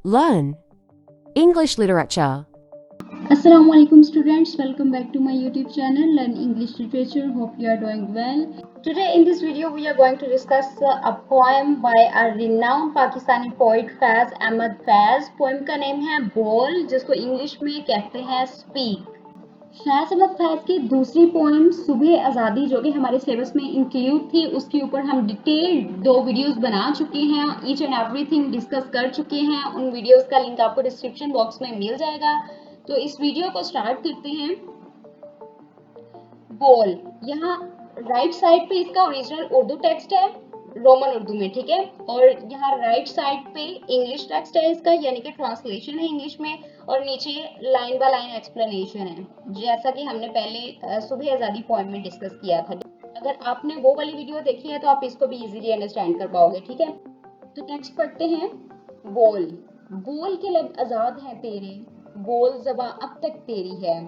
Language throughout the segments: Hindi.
Learn English literature. Assalamualaikum students, welcome back to my YouTube channel Learn English Literature. Hope you are doing well. Today in this video we are going to discuss a poem by a renowned Pakistani poet Faiz Ahmad Faiz. Poem का नेम है बोल, जिसको इंग्लिश में कहते हैं स्पीक। फैज अहमद फैज की दूसरी पोइम सुबह आज़ादी जो कि हमारे सिलेबस में इंक्लूड थी, उसके ऊपर हम डिटेल 2 वीडियोस बना चुके हैं, ईच एंड एवरीथिंग डिस्कस कर चुके हैं। उन वीडियोस का लिंक आपको डिस्क्रिप्शन बॉक्स में मिल जाएगा। तो इस वीडियो को स्टार्ट करते हैं। बोल, यहाँ राइट साइड पे इसका ओरिजिनल उर्दू टेक्स्ट है रोमन उर्दू में, ठीक है, और यहाँ राइट साइड पे इंग्लिश टेक्स्ट है इसका, यानी कि ट्रांसलेशन है इंग्लिश में, और नीचे लाइन बाय लाइन एक्सप्लेनेशन है, जैसा कि हमने पहले सुबह आज़ादी पोएम में डिस्कस किया था। अगर आपने वो वाली वीडियो देखी है तो आप इसको भी इजीली अंडरस्टैंड कर पाओगे, ठीक है। तो टेक्स्ट पढ़ते हैं। बोल, बोल के लब आजाद हैं तेरे, बोल ज़बां अब तक तेरी है,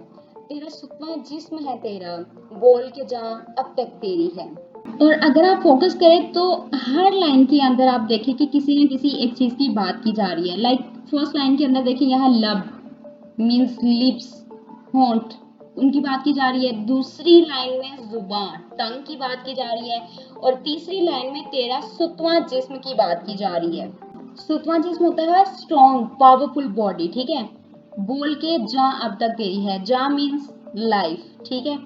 तेरा सुतवां जिस्म है तेरा, बोल के जां अब तक तेरी है। और अगर आप फोकस करें तो हर लाइन के अंदर आप देखें कि किसी न किसी एक चीज की बात की जा रही है। लाइक फर्स्ट लाइन के अंदर देखिए, यहाँ लब मीन्स लिप्स, होंठ, उनकी बात की जा रही है। दूसरी लाइन में जुबान, टंग की बात की जा रही है, और तीसरी लाइन में तेरा सुतवां जिस्म की बात की जा रही है। सुतवां जिस्म होता है स्ट्रॉन्ग पावरफुल बॉडी, ठीक है। बोल के जां अब तक तेरी है, जां मीन्स लाइफ, ठीक है।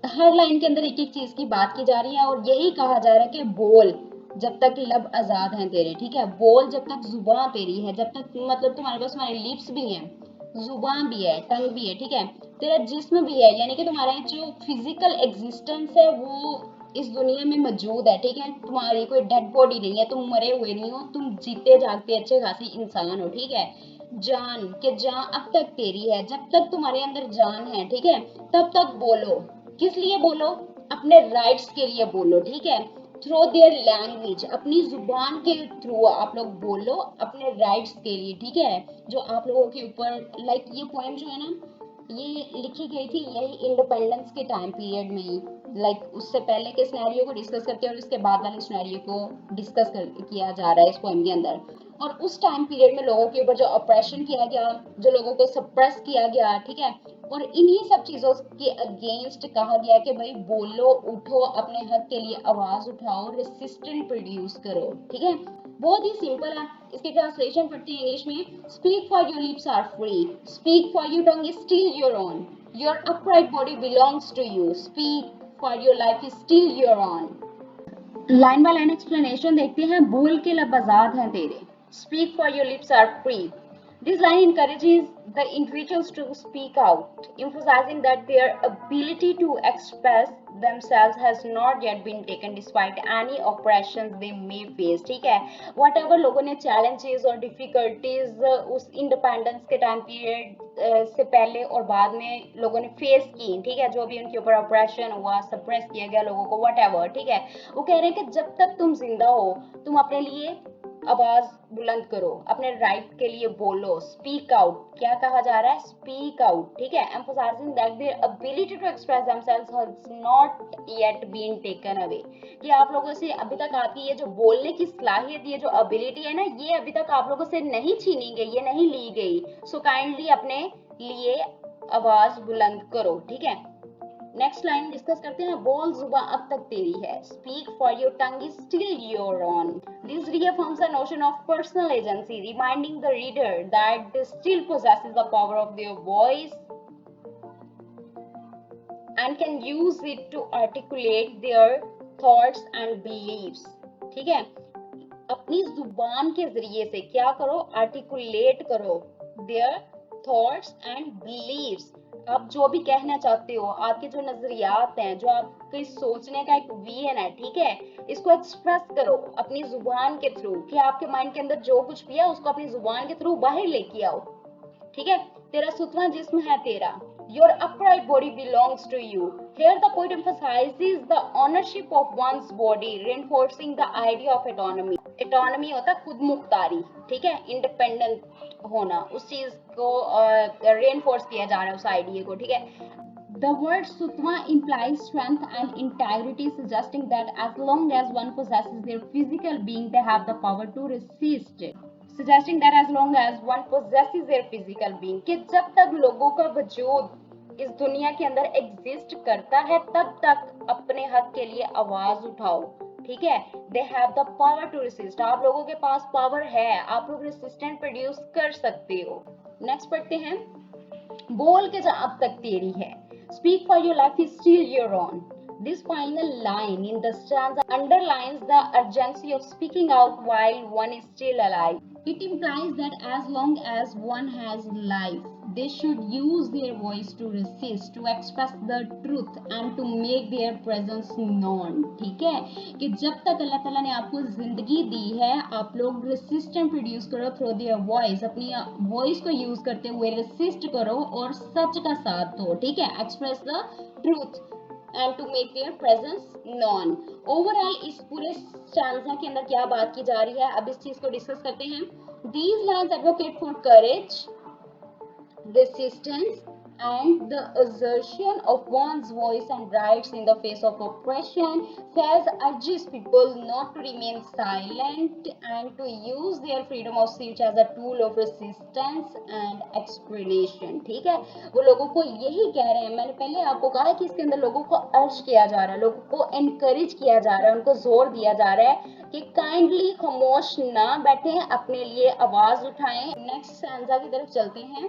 हर लाइन के अंदर एक एक चीज की बात की जा रही है, और यही कहा जा रहा है कि बोल जब तक लब आजाद हैं तेरे, ठीक है। बोल जब तक जुबान तेरी है, जब तक मतलब तुम्हारे पास तुम्हारे लिप्स भी हैं, जुबान भी है, टंग भी है, ठीक है, तेरा जिस्म भी है, यानी कि तुम्हारा जो फिजिकल एग्जिस्टेंस है वो इस दुनिया में मौजूद है, ठीक है। तुम्हारी कोई डेड बॉडी नहीं है, तुम मरे हुए नहीं हो, तुम जीते जागते अच्छे खासी इंसान हो, ठीक है। जान के जान अब तक तेरी है, जब तक तुम्हारे अंदर जान है, ठीक है, तब तक बोलो। किस लिए बोलो? अपने राइट्स के लिए बोलो, ठीक है। थ्रू देयर लैंग्वेज, अपनी जुबान के थ्रू आप लोग बोलो अपने राइट्स के लिए, ठीक है। जो आप लोगों के ऊपर लाइक ये पोएम जो है ना, ये लिखी गई थी यही इंडिपेंडेंस के टाइम पीरियड में ही, लाइक उससे पहले के सिनेरियो को डिस्कस करके और उसके बाद वाले सिनेरियो को डिस्कस किया जा रहा है इस पोएम के अंदर। और उस टाइम पीरियड में लोगों के ऊपर जो ऑपरेशन किया गया, जो लोगों को सप्रेस किया गया, ठीक है, और इन्हीं सब चीजों के अगेंस्ट कहा गया कि भाई बोलो, उठो, अपने हक के लिए आवाज उठाओ, रेसिस्टेंट प्रोड्यूस करो, ठीक है। बहुत ही सिंपल है। इसकी ट्रांसलेशन पढ़ते हैं इंग्लिश में। Speak for your lips are free, speak for your tongue is still your own, your upright body belongs to you, speak for your life is still your own. Line by line explanation देखते हैं। बोल के लब आजाद हैं तेरे, speak for your lips are free. This line encourages the individuals to speak out, emphasizing that their ability to express themselves has not yet been taken despite any oppressions they may face, ठीक है। whatever लोगों ने challenges और difficulties उस independence के time period से पहले और बाद में लोगों ने face की, ठीक है, जो भी उनके ऊपर oppression हुआ, suppress किया गया लोगों को, whatever, ठीक है, वो कह रहे हैं कि जब तक तुम जिंदा हो तुम अपने लिए आवाज बुलंद करो, अपने राइट के लिए बोलो, स्पीक आउट। क्या कहा जा रहा है? स्पीक आउट, ठीक है। Emphasizing that their ability to express themselves has not yet been taken away, कि आप लोगों से अभी तक आपकी ये जो बोलने की सलाहियत, ये जो एबिलिटी है ना, ये अभी तक आप लोगों से नहीं छीनी गई, ये नहीं ली गई। सो काइंडली अपने लिए आवाज बुलंद करो, ठीक है। नेक्स्ट लाइन डिस्कस करते हैं। बोल जुबां अब तक तेरी है, speak for your tongue is still your own. This reaffirms the notion of personal agency, reminding the reader that they still possesses the power of their voice and can use it to articulate their thoughts and beliefs, ठीक है। अपनी जुबान के जरिए से क्या करो? आर्टिकुलेट करो देयर थॉट्स एंड बिलीव्स। आप जो भी कहना चाहते हो, आपके जो नजरियात हैं, जो आपके सोचने का एक विजन है, ठीक है, इसको एक्सप्रेस करो अपनी जुबान के थ्रू, कि आपके माइंड के अंदर जो कुछ भी है उसको अपनी जुबान के थ्रू बाहर लेके आओ, ठीक है। तेरा सुतवां जिस्म है तेरा, your upright body belongs to you. Here the poet emphasizes the ownership of one's body, reinforcing the idea of autonomy. Autonomy होता है खुद मुख्तारी, ठीक है, इंडिपेंडेंट होना, उस चीज को reinforce किया जा रहा है, उस आइडिया को, ठीक है। The word sutwa implies strength and integrity, suggesting that as long as one possesses their physical being, they have the power to resist suggesting that as long as one possesses their physical being, कि जब तक लोगों का वजूद इस दुनिया के अंदर एग्जिस्ट करता है तब तक अपने हक के लिए आवाज उठाओ, ठीक है। They have the power to resist, आप लोगों के पास पावर है, आप लोग रेसिस्टेंट प्रोड्यूस कर सकते हो। नेक्स्ट पढ़ते हैं, बोल के जहां तक तेरी है, speak for your life is still your own. This final line in the stanza underlines the urgency of speaking out while one is still alive. It implies that as long as one has life, they should use their voice to resist, to express the truth and to make their presence known. ठीक है, कि जब तक अल्लाह ताला ने आपको जिंदगी दी है, आप लोग रेसिस्टेंट प्रोड्यूस करो थ्रू देयर वॉइस, अपनी वॉइस को यूज करते हुए रेसिस्ट करो और सच का साथ दो, ठीक है। Express the truth and to make their presence known. Overall इस पूरे stanza के अंदर क्या बात की जा रही है, अब इस चीज को डिस्कस करते हैं। These lines advocate for courage, resistance and the assertion of one's voice and rights in the face of oppression. Faiz urges people not to remain silent and to use their freedom of speech as a tool of resistance and explanation. ठीक है, वो लोगों को यही कह रहे हैं, मैंने पहले आपको कहा कि इसके अंदर लोगों को अर्ज किया जा रहा है, लोगों को एनकरेज किया जा रहा है, उनको जोर दिया जा रहा है कि काइंडली खामोश ना बैठे, अपने लिए आवाज उठाएं। नेक्स्ट स्टैंजा की तरफ चलते हैं।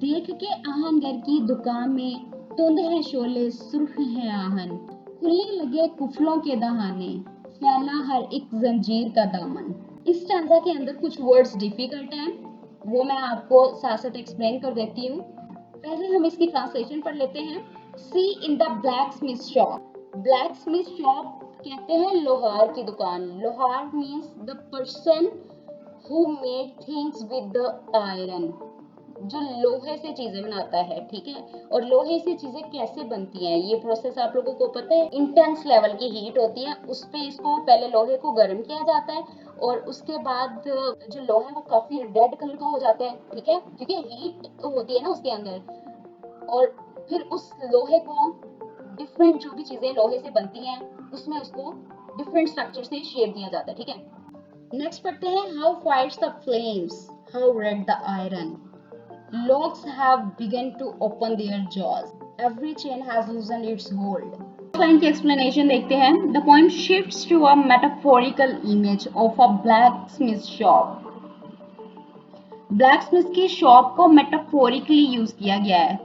देख के आहन घर की दुकान में तुंद है शोले सुर्ख है आहन, खुलने लगे कुफलों के दहाने, फैला हर एक जंजीर का दामन। इस स्टैंजा के अंदर कुछ वर्ड्स डिफिकल्ट हैं, वो मैं आपको साथ साथ एक्सप्लेन कर देती हूँ। पहले हम इसकी ट्रांसलेशन पढ़ लेते हैं। See in the blacksmith shop, blacksmith shop कहते हैं लोहार की दुकान। लोहार means the person who made things with the iron, जो लोहे से चीजें बनाता है, ठीक है। और लोहे से चीजें कैसे बनती हैं, ये प्रोसेस आप लोगों को पता है। इंटेंस लेवल की हीट होती है, उस पे इसको पहले लोहे को गर्म किया जाता है और उसके बाद जो लोहा है वो काफी रेड कलर का हो जाता है, ठीक है, क्योंकि हीट होती है ना उसके अंदर। और फिर उस लोहे को डिफरेंट जो भी चीजें लोहे से बनती हैं उसमें उसको डिफरेंट स्ट्रक्चर से शेप दिया जाता है, ठीक है। नेक्स्ट पढ़ते हैं, how fights the flames, how red the iron, logs have begun to open their jaws, every chain has loosened its hold. Line की एक्सप्लेनेशन देखते हैं। The poem shifts to a metaphorical image of a blacksmith shop. Blacksmith की शॉप को मेटाफोरिकली यूज किया गया है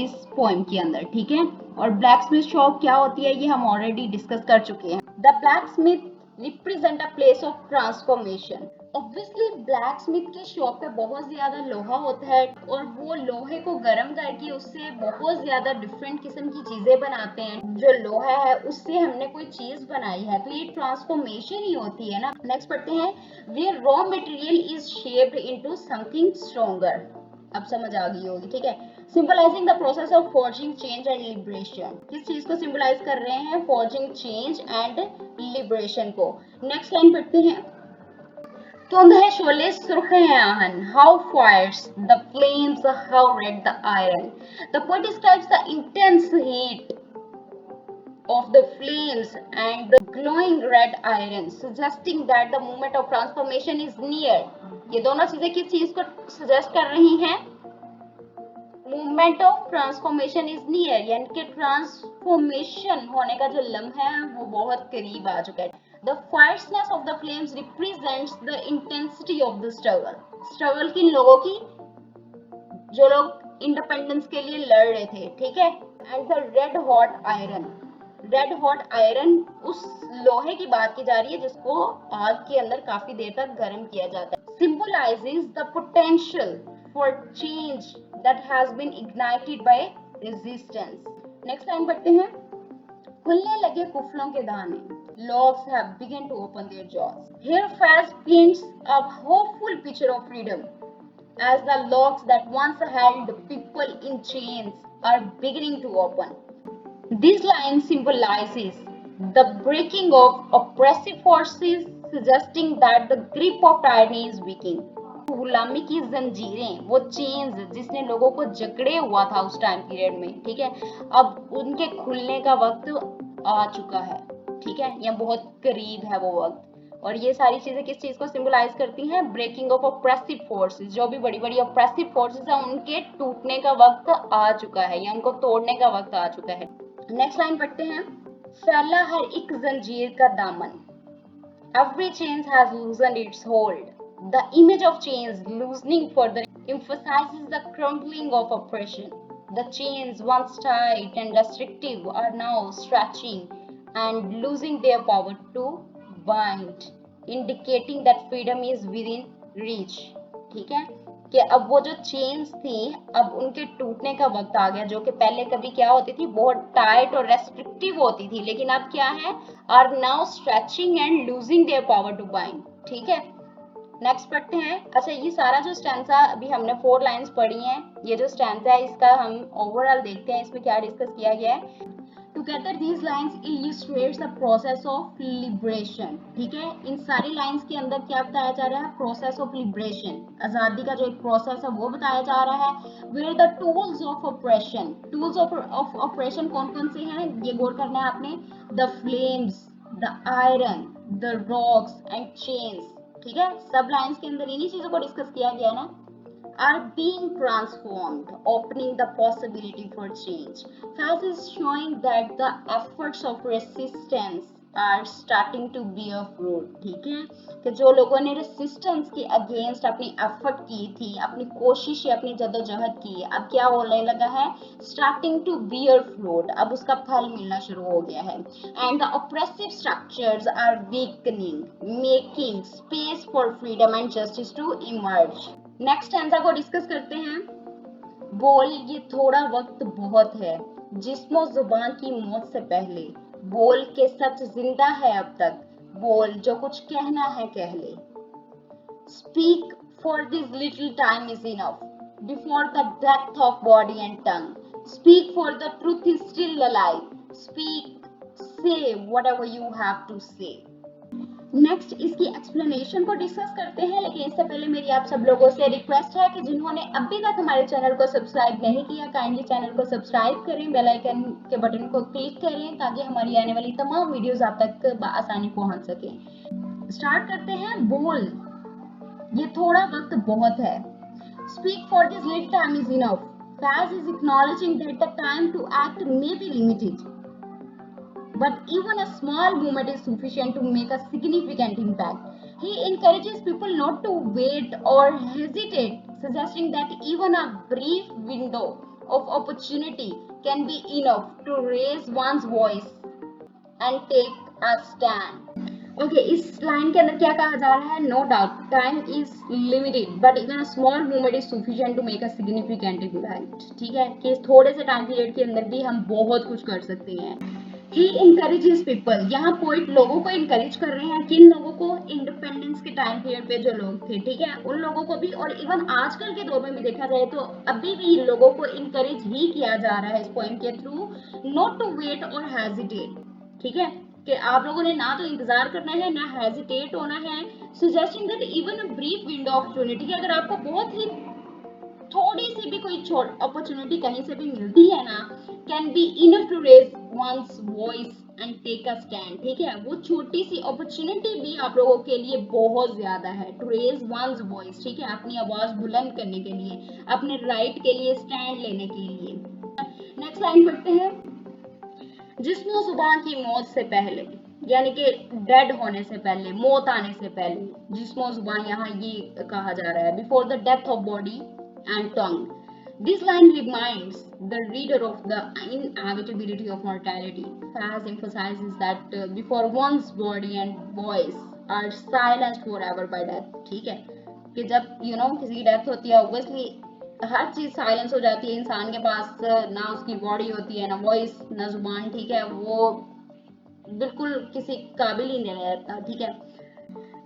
इस पोएम के अंदर, ठीक है। और ब्लैकस्मिथ शॉप क्या होती है ये हम ऑलरेडी डिस्कस कर चुके हैं। The blacksmith represent a place of transformation. Obviously blacksmith के शॉप पे बहुत ज्यादा लोहा होता है और वो लोहे को गर्म करके उससे बहुत ज्यादा डिफरेंट किस्म की चीजें बनाते हैं। जो लोहा है उससे हमने कोई चीज बनाई है तो ये ट्रांसफॉर्मेशन ही होती है ना। नेक्स्ट पढ़ते हैं, where raw material is shaped into something stronger. अब समझ आ गई होगी, ठीक है। Symbolising the process of forging change and liberation, किस चीज को सिंबलाइज कर रहे हैं, फॉर्जिंग चेंज एंड लिबरेशन को। नेक्स्ट लाइन पढ़ते हैं, तुंद है शोले सुर्ख है आहन, how fires the flames, how red the iron. The poet describes the intense heat of the flames and the glowing red iron, suggesting that the moment of transformation is near. ये दोनों चीजें किस चीज को सजेस्ट कर रही हैं, movement of transformation is near, यानी कि ट्रांसफॉर्मेशन होने का जो लम्हा है वो बहुत करीब आ चुका है। The fireness of the flames represents the intensity of the struggle, struggle किन लोगों की, जो लोग इंडिपेंडेंस के लिए लड़ रहे थे, ठीक है। And the red hot iron, red hot iron उस लोहे की बात की जा रही है जिसको आग के अंदर काफी देर तक गर्म किया जाता है। Symbolizes the potential for change that has been ignited by resistance. Next line पढ़ते हैं, खुलने लगे कुफलों के दाने, logs have begun to open their jaws. Here Faiz paints a hopeful picture of freedom as the logs that once held people in chains are beginning to open. This line symbolizes the breaking of oppressive forces, suggesting that the grip of tyranny is weakening. गुलामी की जंजीरें, वो चेन्स जिसने लोगों को जकड़े हुआ था उस टाइम पीरियड में, ठीक है, अब उनके खुलने का वक्त आ चुका है, ठीक है, या बहुत करीब है वो वक्त। और ये सारी चीजें किस चीज को सिंबलाइज करती हैं? Breaking of oppressive forces. जो भी बड़ी बड़ी ऑप्रेसिव फोर्सेस हैं उनके टूटने का वक्त आ चुका है या उनको तोड़ने का वक्त आ चुका है। नेक्स्ट लाइन पढ़ते हैं। फैला हर एक जंजीर का दामन, every chain has loosened its hold. The image of chains loosening further emphasizes the crumbling of oppression. The chains, once tight and restrictive, are now stretching and losing their power to bind, indicating that freedom is within reach. ठीक है कि अब वो जो चेन्स थी अब उनके टूटने का वक्त आ गया, जो कि पहले कभी क्या होती थी, बहुत टाइट और रेस्ट्रिक्टिव होती थी, लेकिन अब क्या है, are now stretching and losing their power to bind. ठीक है, नेक्स्ट पढ़ते हैं। अच्छा, ये सारा जो स्टैंजा अभी हमने 4 लाइंस पढ़ी हैं, ये जो स्टैंजा है इसका हम ओवरऑल देखते हैं इसमें क्या डिस्कस किया गया है। Together these lines illustrates the process of liberation. ठीक है, इन सारी लाइंस के अंदर क्या बताया जा रहा है? प्रोसेस ऑफ लिबरेशन, आजादी का जो एक प्रोसेस है वो बताया जा रहा है। Where the tools of operation, tools of operation कौन कौन से हैं ये गौर करना है आपने। The flames, the iron, the rocks and chains. ठीक है, सब लाइंस के अंदर इन्हीं चीजों को डिस्कस किया गया है ना। Are being transformed, opening the possibility for change. Faz is showing that the efforts of resistance are starting to bear fruit. ठीक है, कि जो लोगों ने रेसिस्टेंस के अगेंस्ट अपनी एफर्ट की थी, अपनी कोशिश, अपनी जद्दोजहद की, अब क्या होने लगा है? स्टार्टिंग टू बियर फ्रूट, अब उसका फल मिलना शुरू हो गया है। And the oppressive structures are weakening, making space for freedom and justice to emerge. Next stanza को डिस्कस करते हैं। बोल ये थोड़ा वक्त बहुत है, जिस्मो जुबान की मौत से पहले, बोल के सच जिंदा है अब तक, बोल जो कुछ कहना है कह ले। Speak for this little time is enough, before the death of body and tongue, speak for the truth is still alive, speak, say whatever you have to say. Next इसकी एक्सप्लेनेशन को डिस्कस करते हैं, लेकिन इससे पहले मेरी आप सब लोगों से रिक्वेस्ट है कि जिन्होंने अभी तक हमारे चैनल को सब्सक्राइब नहीं किया, काइंडली चैनल को सब्सक्राइब करें, बेल आइकन के बटन को क्लिक करें ताकि हमारी आने वाली तमाम वीडियोस आप तक आसानी पहुंच सके। स्टार्ट करते हैं। बोल ये थोड़ा वक्त बहुत है, speak for this little time is enough, Faiz is acknowledging that the time to act may be limited, but even a small movement is sufficient to make a significant impact. He encourages people not to wait or hesitate, suggesting that even a brief window of opportunity can be enough to raise one's voice and take a stand. Okay, इस लाइन के अंदर क्या कहा जा रहा है? No doubt, time is limited, but even a small movement is sufficient to make a significant impact. ठीक है, कि थोड़े से टाइम पीरियड के अंदर भी हम बहुत कुछ कर सकते हैं। He encourages people, यहाँ पोइट लोगों को इनकरेज कर रहे हैं, किन लोगों को? इंडिपेंडेंस के टाइम पीरियड पे जो लोग थे, ठीक है, उन लोगों को भी, और इवन आजकल के दौर में भी देखा जाए तो अभी भी लोगों को इनकरेज ही किया जा रहा है इस पॉइंट के थ्रू, नॉट टू वेट और हेजिटेट। ठीक है, कि आप लोगों ने ना तो इंतजार करना है ना हेजिटेट होना है, suggesting that even a brief window of opportunity, कि अगर आपको बहुत ही थोड़ी सी भी कोई अपॉर्चुनिटी कहीं से भी मिलती है ना, can be enough to raise one's voice and take a stand. ठीक है, वो छोटी सी अपॉर्चुनिटी भी आप लोगों के लिए बहुत ज्यादा है, टू रेज वंस वॉइस। ठीक है, अपनी आवाज बुलंद करने के लिए, अपने राइट के लिए स्टैंड लेने के लिए। नेक्स्ट लाइन पढ़ते हैं। जिस्मो जुबान की मौत से पहले, यानी कि डेड होने से पहले, मौत आने से पहले, जिस्मो जुबान यहाँ ये कहा जा रहा है, before the death of body and tongue. This line reminds the reader of the inevitability of mortality. Faz emphasizes that before one's body and voice are silenced forever by death. ठीक है, कि जब किसी की डेथ होती है, obviously हर चीज साइलेंस हो जाती है, इंसान के पास ना उसकी बॉडी होती है, ना वॉइस, ना जुबान। ठीक है, वो बिल्कुल किसी काबिल ही नहीं रहता। ठीक है,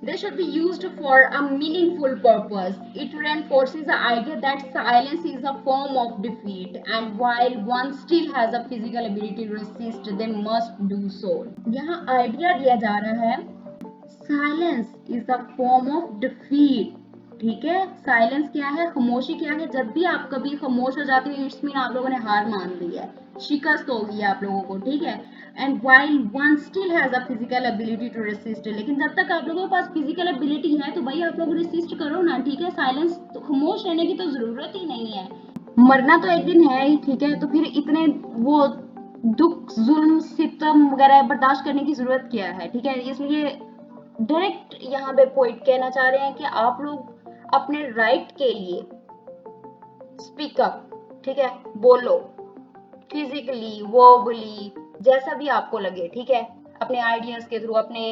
they should be used for a meaningful purpose. It reinforces the idea that silence is a form of defeat, and while one still has a physical ability to resist, they must do so. यहाँ आइडिया दिया जा रहा है, silence is a form of defeat. ठीक है, साइलेंस क्या है, खामोशी क्या है। जब भी आप कभी खामोश हो जाते हो इट्स मीन आप लोगों ने हार मान ली है, शिकस्त हो गई है आप लोगों को, ठीक है। And while one still has a physical ability to resist, लेकिन जब तक आप लोगों के पास फिजिकल एबिलिटी है तो भाई आप लोग रेसिस्ट करो ना, ठीक है। साइलेंस तो, खामोश रहने की तो जरूरत ही नहीं है, मरना तो एक दिन है ही, ठीक है। तो फिर इतने वो दुख जुल्म सितम वगैरह बर्दाश्त करने की जरूरत क्या है, ठीक है। इसलिए डायरेक्ट यहाँ पे पॉइंट कहना चाह रहे हैं कि आप लोग अपने राइट के लिए स्पीक अप, ठीक है, बोलो, फिजिकली वर्बली जैसा भी आपको लगे, ठीक है। अपने आइडियाज के थ्रू, अपने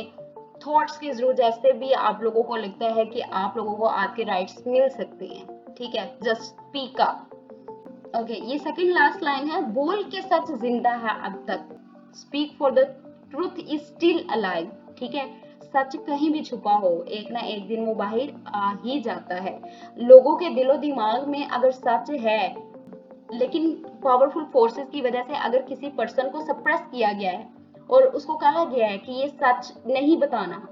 थॉट्स के थ्रू, जैसे भी आप लोगों को लगता है कि आप लोगों को आपके राइट्स मिल सकते हैं, ठीक है, जस्ट स्पीक अप। ओके, ये सेकंड लास्ट लाइन है, बोल के सच जिंदा है अब तक, speak for the truth is still alive, ठीक है। सच कहीं भी छुपा हो एक ना एक दिन वो बाहर आ ही जाता है। लोगों के दिलो दिमाग में अगर सच है, लेकिन पावरफुल फोर्सेस की वजह से अगर किसी पर्सन को सप्रेस किया गया है और उसको कहा गया है कि ये सच नहीं बताना,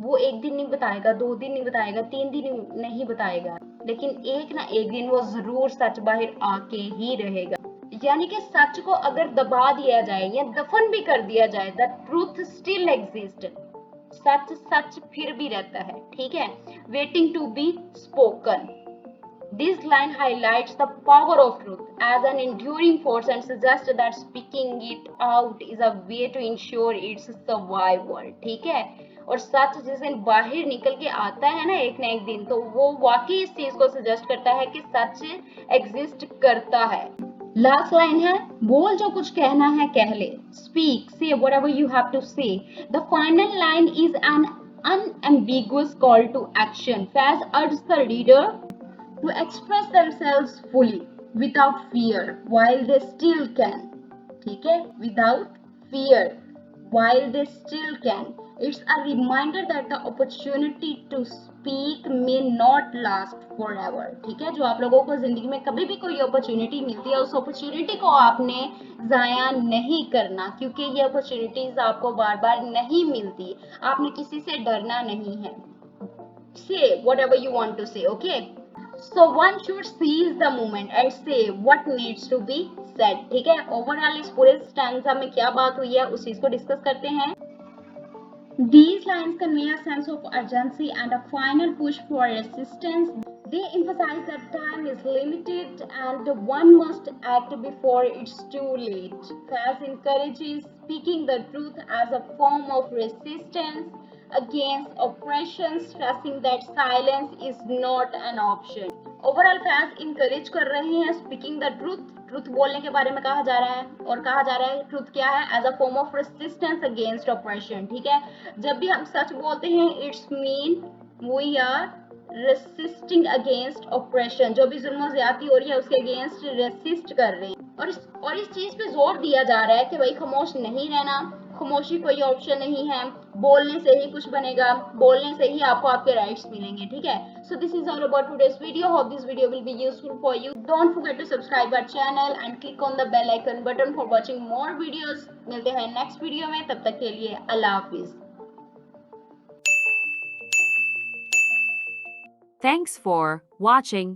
वो एक दिन नहीं बताएगा, 2 दिन नहीं बताएगा, 3 दिन नहीं बताएगा, लेकिन एक ना एक दिन वो जरूर सच बाहर आके ही रहेगा। यानी कि सच को अगर दबा दिया जाए या दफन भी कर दिया जाए, द ट्रूथ स्टिल एग्जिस्ट, सच सच फिर भी रहता है, ठीक है, waiting to be spoken. This line highlights the power of truth as an enduring force and suggests that speaking it out is a way to ensure its survival, ठीक है। और सच जिस दिन बाहर निकल के आता है ना एक दिन, तो वो वाकई इस चीज को सजेस्ट करता है कि सच एग्जिस्ट करता है। लास्ट लाइन है, बोल जो कुछ कहना है कह ले, speak say whatever you have to say. The final line is an unambiguous call to action. Faz urges the reader to express themselves fully without fear while they still can, ठीक है, without fear while they still can. It's a reminder that the opportunity to speak may not last forever, ठीक है। जो आप लोगों को जिंदगी में कभी भी कोई अपॉर्चुनिटी मिलती है उस अपॉर्चुनिटी को आपने जाया नहीं करना, क्योंकि ये अपॉर्चुनिटीज आपको बार बार नहीं मिलती। आपने किसी से डरना नहीं है, say whatever you want to say, okay. So one should seize the moment and say what needs to be said, ठीक है। ओवरऑल इस पूरे स्टैंजा में क्या बात हुई है उस चीज को डिस्कस करते हैं। These lines convey a sense of urgency and a final push for resistance. They emphasize that time is limited and one must act before it's too late. Faz encourages speaking the truth as a form of resistance against oppression, stressing that silence is not an option. Overall Faiz encourage कर रहे हैं स्पीकिंग द ट्रूथ, ट्रूथ बोलने के बारे में कहा जा रहा है, और कहा जा रहा है ट्रूथ क्या है, as a form of resistance against operation, ठीक है। जब भी हम सच बोलते हैं it's mean we are resisting against operation, जो भी जुल्म ज्यादती हो रही है उसके अगेंस्ट रेसिस्ट कर रहे हैं। और इस चीज पे जोर दिया जा रहा है कि भाई खामोश नहीं रहना, खामोशी कोई ऑप्शन नहीं है, बोलने से ही कुछ बनेगा, बोलने से ही आपको आपके राइट्स मिलेंगे, ठीक है। So this is all about today's video, hope this video will be useful for you. Don't forget to subscribe our channel and click on the bell icon button for watching more videos. मिलते हैं नेक्स्ट वीडियो में, तब तक के लिए अल्लाह हाफिज। Thanks for watching.